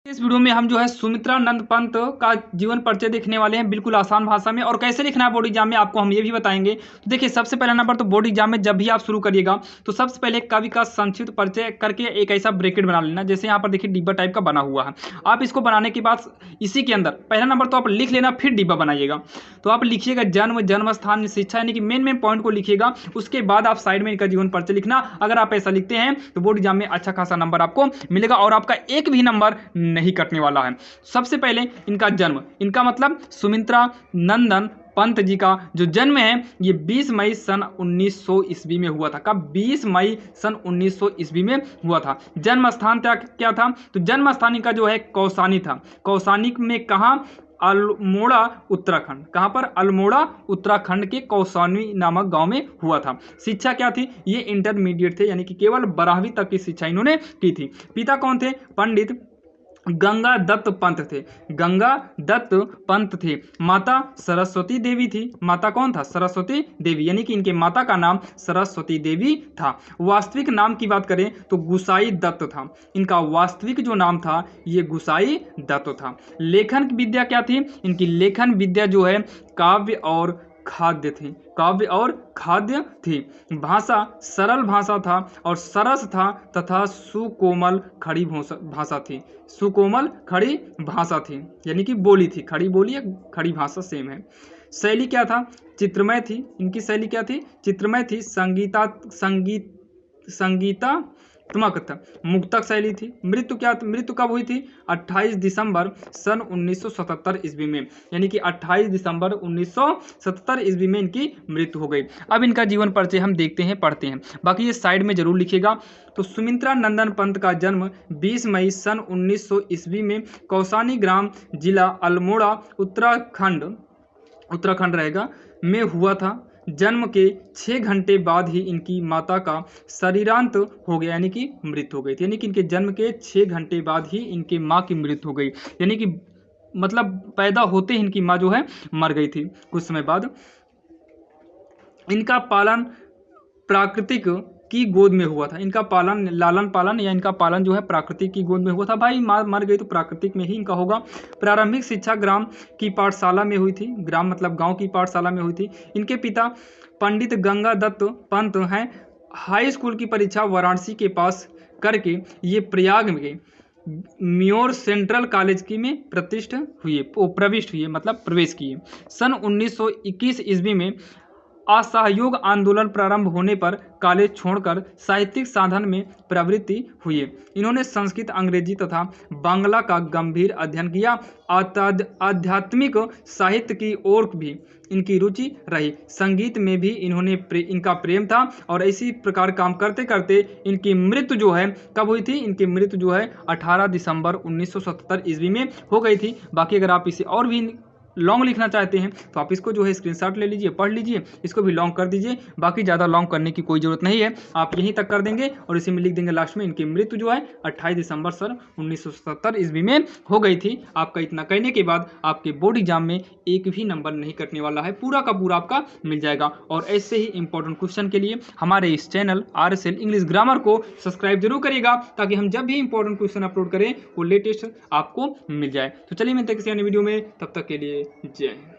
इस वीडियो में हम जो है सुमित्रा नंद पंत का जीवन परिचय देखने वाले हैं, बिल्कुल आसान भाषा में। और कैसे लिखना है बोर्ड एग्जाम में आपको हम ये भी बताएंगे। तो देखिए, सबसे पहला नंबर तो बोर्ड एग्जाम में जब भी आप शुरू करिएगा तो सबसे पहले कवि का संक्षिप्त परिचय करके एक ऐसा ब्रैकेट बना लेना, जैसे यहाँ पर देखिए डिब्बा टाइप का बना हुआ है। आप इसको बनाने के बाद इसी के अंदर पहला नंबर तो आप लिख लेना, फिर डिब्बा बनाइएगा। तो आप लिखिएगा जन्म, जन्म स्थान, शिक्षा, यानी कि मेन पॉइंट को लिखिएगा। उसके बाद आप साइड में इनका जीवन परिचय लिखना। अगर आप ऐसा लिखते हैं तो बोर्ड एग्जाम में अच्छा खासा नंबर आपको मिलेगा और आपका एक भी नंबर नहीं कटने वाला है। सबसे पहले इनका जन्म, इनका मतलब सुमित्रा नंदन पंत जी का जो जन्म है ये 20 मई सन 1900 ईस्वी में हुआ था। कब? 20 मई सन 1900 ईस्वी में हुआ था। जन्म स्थान क्या था? तो जन्म स्थान इनका जो है कौसानी था। कौसानी में कहाँ? अल्मोड़ा उत्तराखंड। कहाँ पर? अल्मोड़ा उत्तराखंड के कौसानी नामक गांव में हुआ था। शिक्षा क्या थी? ये इंटरमीडिएट थे, यानी कि केवल 12वीं तक की शिक्षा इन्होंने की थी। पिता कौन थे? पंडित गंगा दत्त पंत थे। गंगा दत्त पंत थे। माता सरस्वती देवी थी। माता कौन था? सरस्वती देवी, यानी कि इनके माता का नाम सरस्वती देवी था। वास्तविक नाम की बात करें तो गुसाई दत्त था। इनका वास्तविक जो नाम था ये गुसाई दत्त था। लेखन विद्या क्या थी? इनकी लेखन विद्या जो है काव्य और खाद्य थी। काव्य और खाद्य थी। भाषा सरल भाषा था और सरस था तथा सुकोमल खड़ी भाषा थी। सुकोमल खड़ी भाषा थी, यानी कि बोली थी। खड़ी बोली या खड़ी भाषा सेम है। शैली क्या था? चित्रमय थी। इनकी शैली क्या थी? चित्रमय थी। संगीतात्मक था। मुक्तक शैली थी। मृत्यु क्या? मृत्यु कब हुई थी? 28 दिसंबर सन 1977 ईस्वी में, यानी कि 28 दिसंबर 1977 ईस्वी में इनकी मृत्यु हो गई। अब इनका जीवन परिचय हम देखते हैं, पढ़ते हैं, बाकी ये साइड में जरूर लिखिएगा। तो सुमित्रा नंदन पंत का जन्म 20 मई सन 1900 ईस्वी में कौसानी ग्राम, जिला अल्मोड़ा, उत्तराखंड रहेगा, में हुआ था। जन्म के 6 घंटे बाद ही इनकी माता का शरीरांत हो गया, यानी कि मृत्यु हो गई थी। यानी कि इनके जन्म के 6 घंटे बाद ही इनके माँ की मृत्यु हो गई, यानी कि मतलब पैदा होते ही इनकी माँ जो है मर गई थी कुछ समय बाद। इनका पालन प्राकृतिक की गोद में हुआ था। इनका पालन, लालन पालन या इनका पालन जो है प्राकृतिक की गोद में हुआ था। भाई माँ मर गई तो प्राकृतिक में ही इनका होगा। प्रारंभिक शिक्षा ग्राम की पाठशाला में हुई थी। ग्राम मतलब गांव की पाठशाला में हुई थी। इनके पिता पंडित गंगा दत्त पंत हैं। हाई स्कूल की परीक्षा वाराणसी के पास करके ये प्रयाग में म्योर सेंट्रल कॉलेज की में प्रविष्ट हुए, मतलब प्रवेश किए। सन 1921 ईस्वी में असहयोग आंदोलन प्रारंभ होने पर कॉलेज छोड़कर साहित्यिक साधन में प्रवृत्ति हुई। इन्होंने संस्कृत, अंग्रेजी तथा बांग्ला का गंभीर अध्ययन किया। आध्यात्मिक साहित्य की ओर भी इनकी रुचि रही। संगीत में भी इनका प्रेम था और इसी प्रकार काम करते करते इनकी मृत्यु जो है कब हुई थी? इनकी मृत्यु जो है 18 दिसंबर 1977 ईस्वी में हो गई थी। बाकी अगर आप इसे और भी लॉन्ग लिखना चाहते हैं तो आप इसको जो है स्क्रीनशॉट ले लीजिए, पढ़ लीजिए, इसको भी लॉन्ग कर दीजिए। बाकी ज़्यादा लॉन्ग करने की कोई ज़रूरत नहीं है, आप यहीं तक कर देंगे और इसी में लिख देंगे लास्ट में इनकी मृत्यु जो है 28 दिसंबर सन 1977 ईस्वी में हो गई थी। आपका इतना कहने के बाद आपके बोर्ड एग्जाम में एक भी नंबर नहीं कटने वाला है, पूरा का पूरा आपका मिल जाएगा। और ऐसे ही इंपॉर्टेंट क्वेश्चन के लिए हमारे इस चैनल RSL इंग्लिश ग्रामर को सब्सक्राइब जरूर करिएगा, ताकि हम जब भी इंपॉर्टेंट क्वेश्चन अपलोड करें वो लेटेस्ट आपको मिल जाए। तो चलिए मिलते हैं किसी अन्य वीडियो में, तब तक के लिए जय हिंद।